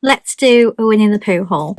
Let's do a Winnie the Pooh haul.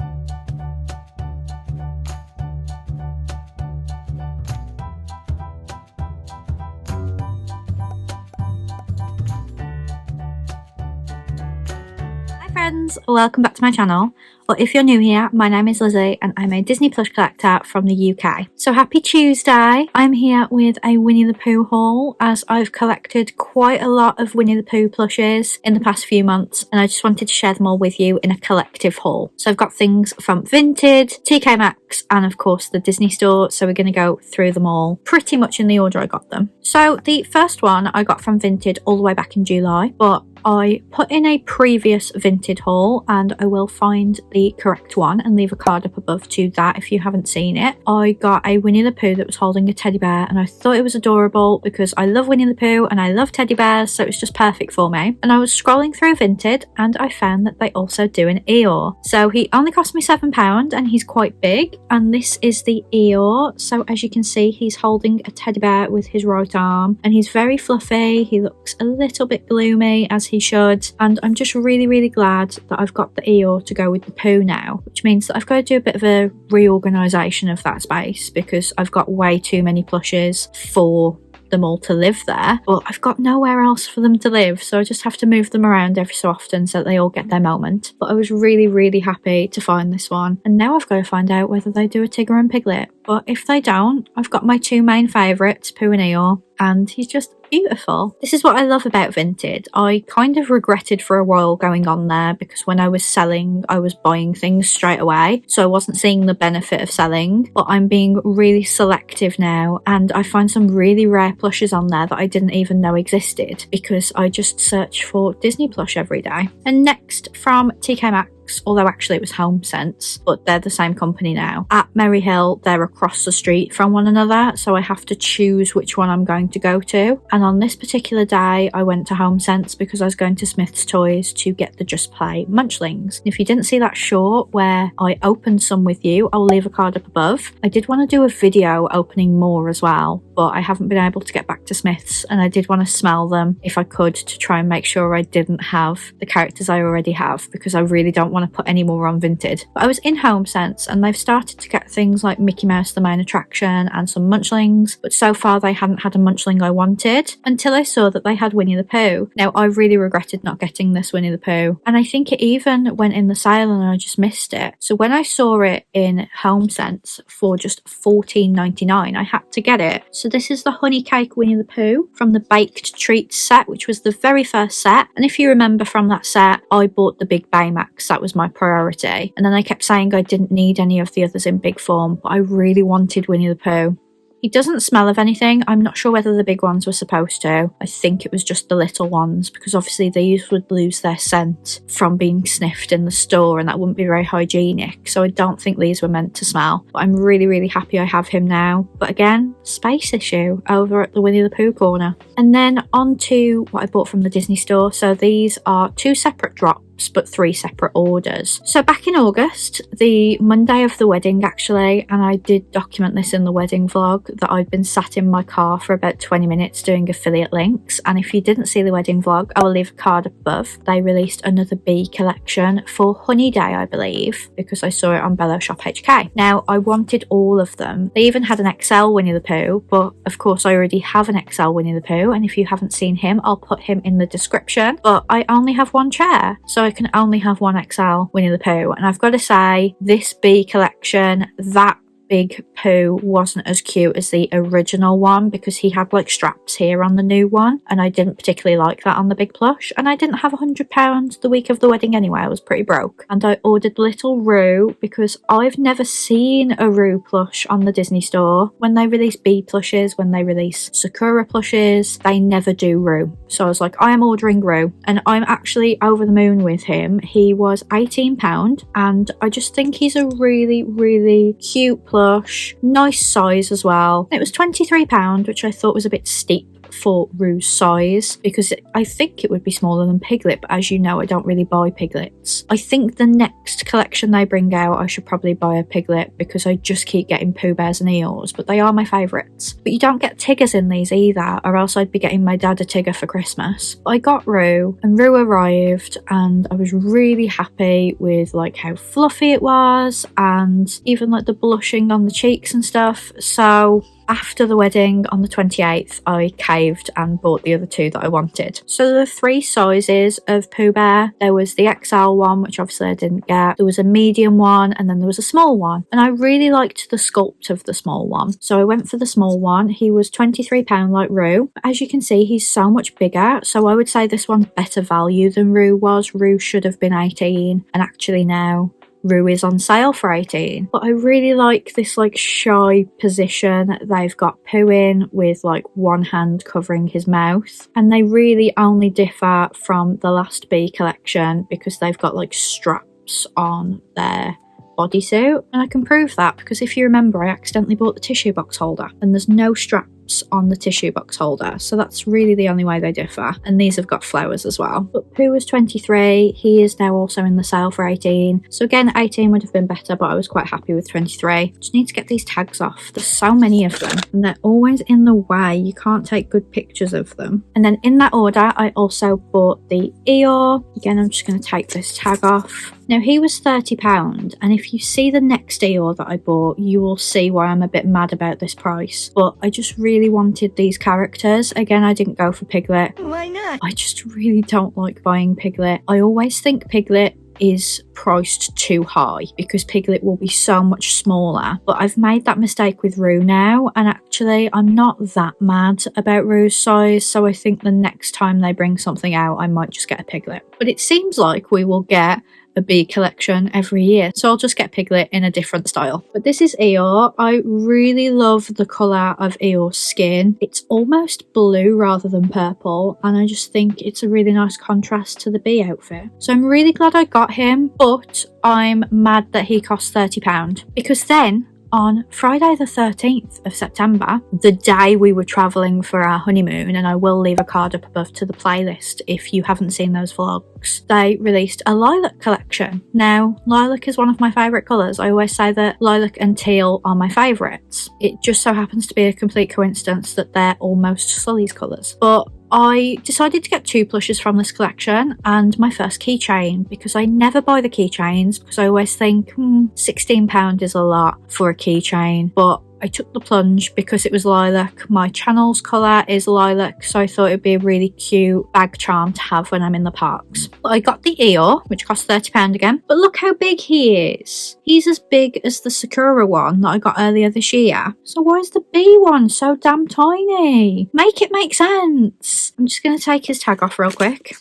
Hi friends, welcome back to my channel. Or if you're new here, my name is Lizzie and I'm a Disney plush collector from the UK. So happy Tuesday! I'm here with a Winnie the Pooh haul as I've collected quite a lot of Winnie the Pooh plushes in the past few months and I just wanted to share them all with you in a collective haul. So I've got things from Vinted, tkmaxx and of course the Disney store, so we're going to go through them all pretty much in the order I got them. So the first one I got from Vinted all the way back in July, but I put in a previous Vinted haul and I will find the correct one and leave a card up above to that if you haven't seen it. I got a Winnie the Pooh that was holding a teddy bear and I thought it was adorable because I love Winnie the Pooh and I love teddy bears, so it was just perfect for me. And I was scrolling through Vinted and I found that they also do an Eeyore. So he only cost me £7 and he's quite big, and this is the Eeyore. So as you can see, he's holding a teddy bear with his right arm and he's very fluffy. He looks a little bit gloomy as he should, and I'm just really glad that I've got the Eeyore to go with the Pooh now, which means that I've got to do a bit of a reorganisation of that space because I've got way too many plushes for them all to live there, but I've got nowhere else for them to live, so I just have to move them around every so often so that they all get their moment. But I was really happy to find this one, and now I've got to find out whether they do a Tigger and Piglet. But if they don't, I've got my two main favourites, Pooh and Eeyore, and he's just beautiful. This is what I love about Vinted. I kind of regretted for a while going on there because when I was selling, I was buying things straight away, so I wasn't seeing the benefit of selling, but I'm being really selective now and I find some really rare plushes on there that I didn't even know existed because I just search for Disney plush every day. And next from tkmaxx, although actually it was homesense, but they're the same company now. At Merry Hill, they're across the street from one another, so I have to choose which one I'm going to go to. And on this particular day, I went to homesense because I was going to Smith's Toys to get the Just Play Munchlings. If you didn't see that short where I opened some with you, I'll leave a card up above. I did want to do a video opening more as well, but I haven't been able to get back to Smith's, and I did want to smell them if I could to try and make sure I didn't have the characters I already have, because I really don't want to put any more on Vinted. But I was in homesense and they've started to get things like Mickey Mouse the Main Attraction and some Munchlings, but so far they hadn't had a Munchling I wanted until I saw that they had Winnie the Pooh. Now I really regretted not getting this Winnie the Pooh, and I think it even went in the sale and I just missed it. So when I saw it in homesense for just $14.99, I had to get it. So this is the Honey Cake Winnie the Pooh from the Baked Treats set, which was the very first set, and if you remember from that set, I bought the big Baymax. That was my priority, and then I kept saying I didn't need any of the others in big form, but I really wanted Winnie the Pooh. He doesn't smell of anything. I'm not sure whether the big ones were supposed to. I think it was just the little ones, because obviously these would lose their scent from being sniffed in the store and that wouldn't be very hygienic, so I don't think these were meant to smell. But I'm really happy I have him now. But again, space issue over at the Winnie the Pooh corner. And then on to what I bought from the Disney store. So these are two separate drops but three separate orders. So back in August, the Monday of the wedding actually, and I did document this in the wedding vlog, that I'd been sat in my car for about 20 minutes doing affiliate links, and if you didn't see the wedding vlog, I will leave a card above. They released another bee collection for Honey Day, I believe, because I saw it on Bello Shop HK. Now I wanted all of them. They even had an XL Winnie the Pooh, but of course I already have an XL Winnie the Pooh, and if you haven't seen him, I'll put him in the description. But I only have one chair, so I can only have one XL Winnie the Pooh, and I've got to say, this bee collection, that big Pooh wasn't as cute as the original one because he had like straps here on the new one, and I didn't particularly like that on the big plush, and I didn't have £100 the week of the wedding anyway. I was pretty broke, and I ordered Little Roo because I've never seen a Roo plush on the Disney store. When they release bee plushes, when they release Sakura plushes, they never do Roo, so I was like, I am ordering Roo, and I'm actually over the moon with him. He was £18 and I just think he's a really cute plush, nice size as well. It was £23, which I thought was a bit steep for Rue's size because I think it would be smaller than Piglet, but as you know, I don't really buy Piglets. I think the next collection they bring out, I should probably buy a Piglet because I just keep getting Pooh Bears and Eeyores, but they are my favourites. But you don't get Tiggers in these either, or else I'd be getting my dad a Tigger for Christmas. But I got Rue, and Rue arrived, and I was really happy with like how fluffy it was, and even like the blushing on the cheeks and stuff. So after the wedding on the 28th, I caved and bought the other two that I wanted. So there were 3 sizes of Pooh Bear. There was the XL one, which obviously I didn't get. There was a medium one, and then there was a small one. And I really liked the sculpt of the small one. So I went for the small one. He was £23 like Rue. But as you can see, he's so much bigger. So I would say this one's better value than Rue was. Rue should have been 18, and actually now Rue is on sale for 18. But I really like this like shy position they've got Pooh in, with like one hand covering his mouth, and they really only differ from the last B collection because they've got like straps on their bodysuit. And I can prove that because if you remember, I accidentally bought the tissue box holder and there's no straps on the tissue box holder, so that's really the only way they differ. And these have got flowers as well. But Pooh was 23, he is now also in the sale for 18. So again, 18 would have been better, but I was quite happy with 23. Just need to get these tags off. There's so many of them and they're always in the way. You can't take good pictures of them. And then in that order, I also bought the Eeyore. Again, I'm just going to take this tag off. Now he was £30, and if you see the next Eeyore that I bought, you will see why I'm a bit mad about this price. But I just really wanted these characters. Again, I didn't go for Piglet. Why not? I just really don't like buying Piglet. I always think Piglet is priced too high because Piglet will be so much smaller, but I've made that mistake with Rue now, and actually I'm not that mad about Rue's size, so I think the next time they bring something out I might just get a Piglet. But it seems like we will get a B collection every year, so I'll just get Piglet in a different style. But this is Eeyore. I really love the colour of Eeyore's skin. It's almost blue rather than purple, and I just think it's a really nice contrast to the B outfit. So I'm really glad I got him, but I'm mad that he cost £30 because then on Friday the 13th of September, the day we were travelling for our honeymoon, and I will leave a card up above to the playlist if you haven't seen those vlogs, they released a lilac collection. Now, lilac is one of my favourite colours. I always say that lilac and teal are my favourites. It just so happens to be a complete coincidence that they're almost Sully's colours. But I decided to get 2 plushes from this collection and my first keychain, because I never buy the keychains because I always think £16 is a lot for a keychain, but I took the plunge because it was lilac. My channel's colour is lilac, so I thought it'd be a really cute bag charm to have when I'm in the parks. But I got the Eeyore, which cost £30 again. But look how big he is. He's as big as the Sakura one that I got earlier this year. So why is the B one so damn tiny? Make it make sense. I'm just going to take his tag off real quick.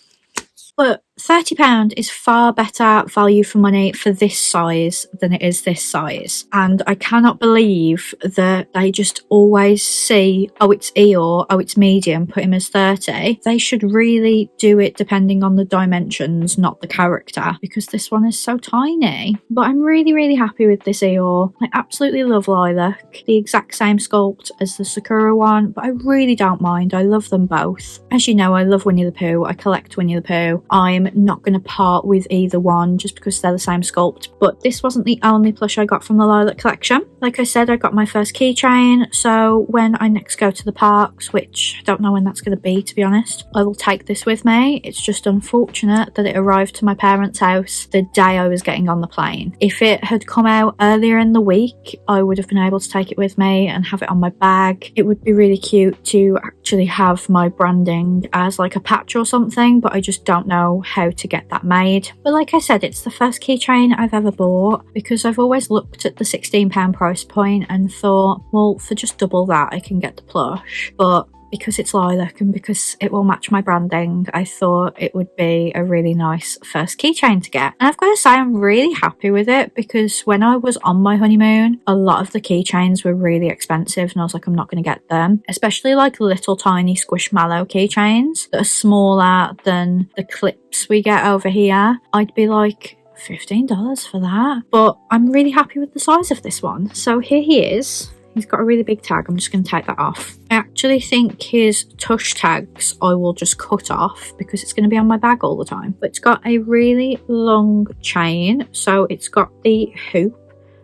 But £30 is far better value for money for this size than it is this size. And I cannot believe that they just always see, oh, it's Eeyore, oh, it's medium, put him as 30. They should really do it depending on the dimensions, not the character, because this one is so tiny. But I'm really, really happy with this Eeyore. I absolutely love lilac. The exact same sculpt as the Sakura one, but I really don't mind. I love them both. As you know, I love Winnie the Pooh. I collect Winnie the Pooh. I'm not going to part with either one just because they're the same sculpt. But this wasn't the only plush I got from the lilac collection. Like I said, I got my first keychain, so when I next go to the parks, which I don't know when that's going to be, to be honest, I will take this with me. It's just unfortunate that it arrived to my parents' house the day I was getting on the plane. If it had come out earlier in the week, I would have been able to take it with me and have it on my bag. It would be really cute to actually have my branding as like a patch or something, but I just don't know how to get that made. But like I said, it's the first keychain I've ever bought because I've always looked at the £16 price point and thought, well, for just double that I can get the plush. But because it's lilac and because it will match my branding, I thought it would be a really nice first keychain to get. And I've got to say, I'm really happy with it because when I was on my honeymoon, a lot of the keychains were really expensive and I was like, I'm not going to get them. Especially like little tiny squishmallow keychains that are smaller than the clips we get over here. I'd be like, $15 for that. But I'm really happy with the size of this one. So here he is. he's got a really big tag. I'm just going to take that off. I actually think his tush tags I will just cut off because it's going to be on my bag all the time. But it's got a really long chain, so it's got the hoop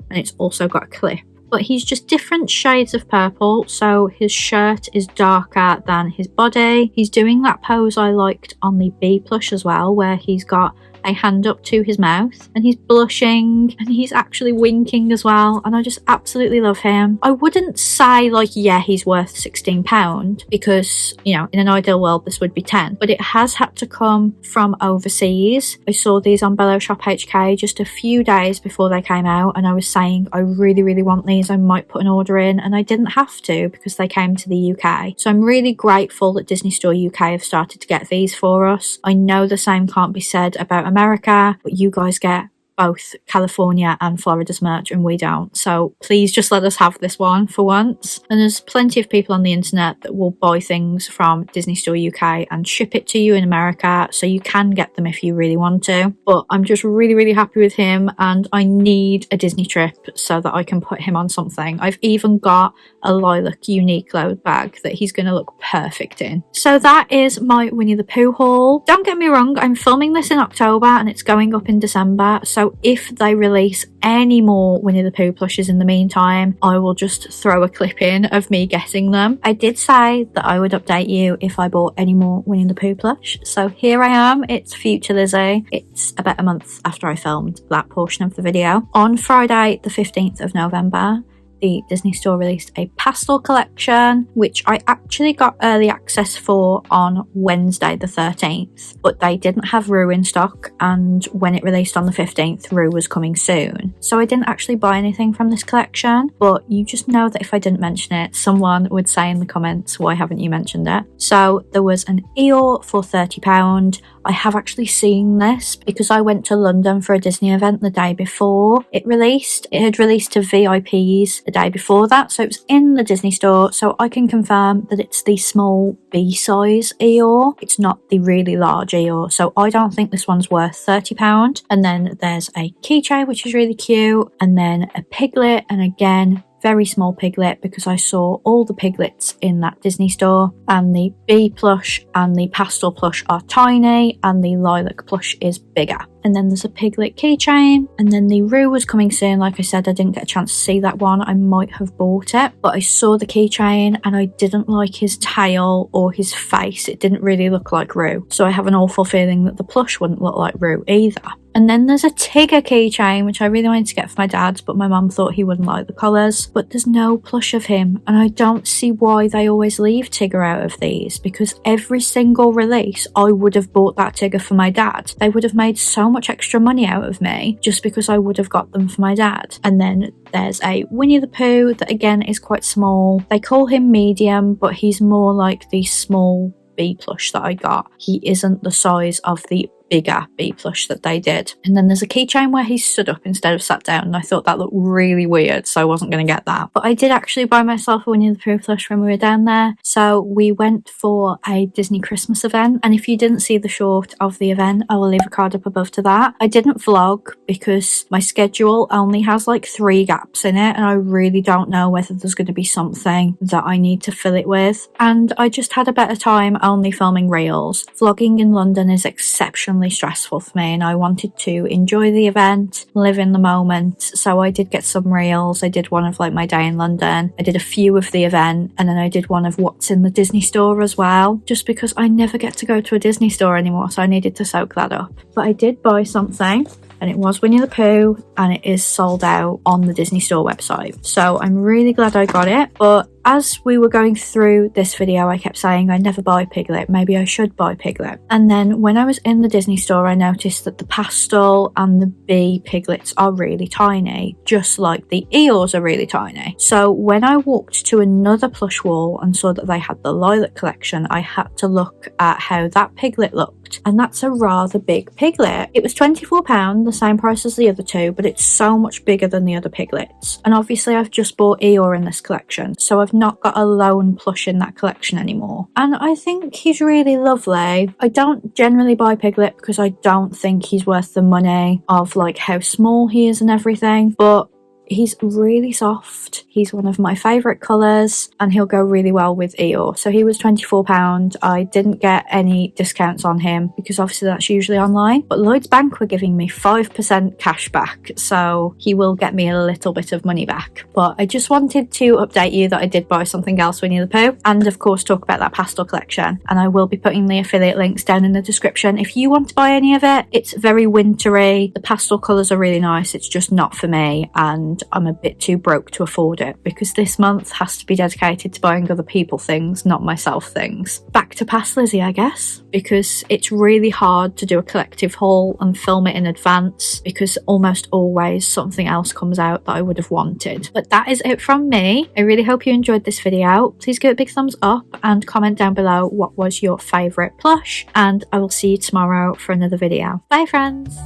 and it's also got a clip. But he's just different shades of purple, so his shirt is darker than his body. He's doing that pose I liked on the B plush as well, where he's got a hand up to his mouth and he's blushing and he's actually winking as well, and I just absolutely love him. I wouldn't say like, yeah, he's worth £16 because, you know, in an ideal world this would be 10, but it has had to come from overseas. I saw these on Bello Shop HK just a few days before they came out, and I was saying I really want these, I might put an order in, and I didn't have to because they came to the UK. So I'm really grateful that Disney Store UK have started to get these for us. I know the same can't be said about America, but you guys get both California and Florida's merch and we don't, so please just let us have this one for once. And there's plenty of people on the internet that will buy things from Disney Store UK and ship it to you in America, so you can get them if you really want to. But I'm just really happy with him, and I need a Disney trip so that I can put him on something. I've even got a lilac Uniqlo bag that he's going to look perfect in. So that is my Winnie the Pooh haul. Don't get me wrong, I'm filming this in October and it's going up in December, so if they release any more Winnie the Pooh plushes in the meantime, I will just throw a clip in of me getting them. I did say that I would update you if I bought any more Winnie the Pooh plush, so here I am. It's future Lizzie. It's about a month after I filmed that portion of the video. On Friday the 15th of November, the Disney Store released a pastel collection, which I actually got early access for on Wednesday the 13th, but they didn't have Rue in stock, and when it released on the 15th, Rue was coming soon. So I didn't actually buy anything from this collection, but you just know that if I didn't mention it, someone would say in the comments, why haven't you mentioned it? So there was an Eeyore for £30. I have actually seen this because I went to London for a Disney event the day before it released. It had released to VIPs the day before that, so it was in the Disney Store, so I can confirm that it's the small B size Eeyore. It's not the really large Eeyore, so I don't think this one's worth £30. And then there's a keychain which is really cute, and then a piglet, and again very small piglet because I saw all the piglets in that Disney Store, and the B plush and the pastel plush are tiny and the lilac plush is bigger. And then there's a piglet keychain, and then the Rue was coming soon. Like I said, I didn't get a chance to see that one. I might have bought it, but I saw the keychain and I didn't like his tail or his face. It didn't really look like Rue, so I have an awful feeling that the plush wouldn't look like Rue either. And then there's a Tigger keychain, which I really wanted to get for my dad, but my mum thought he wouldn't like the colours. But there's no plush of him, and I don't see why they always leave Tigger out of these, because every single release I would have bought that Tigger for my dad. They would have made so much extra money out of me just because I would have got them for my dad. And then there's a Winnie the Pooh that again is quite small. They call him medium, but he's more like the small B plush that I got. He isn't the size of the bigger B plush that they did. And then there's a keychain where he stood up instead of sat down, and I thought that looked really weird, so I wasn't going to get that. But I did actually buy myself a Winnie the Pooh plush when we were down there. So we went for a Disney Christmas event, and if you didn't see the short of the event, I will leave a card up above to that. I didn't vlog because my schedule only has like 3 gaps in it, and I really don't know whether there's going to be something that I need to fill it with. And I just had a better time only filming reels. Vlogging in London is exceptionally stressful for me, and I wanted to enjoy the event, live in the moment, so I did get some reels. I did one of like my day in London, I did a few of the event, and then I did one of what's in the Disney Store as well, just because I never get to go to a Disney Store anymore, so I needed to soak that up. But I did buy something, and it was Winnie the Pooh, and it is sold out on the Disney Store website, so I'm really glad I got it. But as we were going through this video, I kept saying I never buy Piglet, maybe I should buy Piglet. And then when I was in the Disney Store, I noticed that the pastel and the B piglets are really tiny, just like the Eeyores are really tiny. So when I walked to another plush wall and saw that they had the lilac collection, I had to look at how that piglet looked, and that's a rather big piglet. It was £24, the same price as the other two, but it's so much bigger than the other piglets. And obviously I've just bought Eeyore in this collection, so I've not got a lone plush in that collection anymore, and I think he's really lovely. I don't generally buy Piglet because I don't think he's worth the money of like how small he is and everything, but He's really soft, he's one of my favourite colours, and he'll go really well with Eeyore. So he was £24. I didn't get any discounts on him because obviously that's usually online, but Lloyds Bank were giving me 5% cash back, so he will get me a little bit of money back. But I just wanted to update you that I did buy something else Winnie the Pooh, and of course talk about that pastel collection, and I will be putting the affiliate links down in the description if you want to buy any of it. It's very wintry, the pastel colours are really nice, it's just not for me, and I'm a bit too broke to afford it because this month has to be dedicated to buying other people things, not myself things. Back to past Lizzie, I guess, because it's really hard to do a collective haul and film it in advance because almost always something else comes out that I would have wanted. But that is it from me. I really hope you enjoyed this video. Please give it a big thumbs up and comment down below what was your favourite plush, and I will see you tomorrow for another video. Bye friends!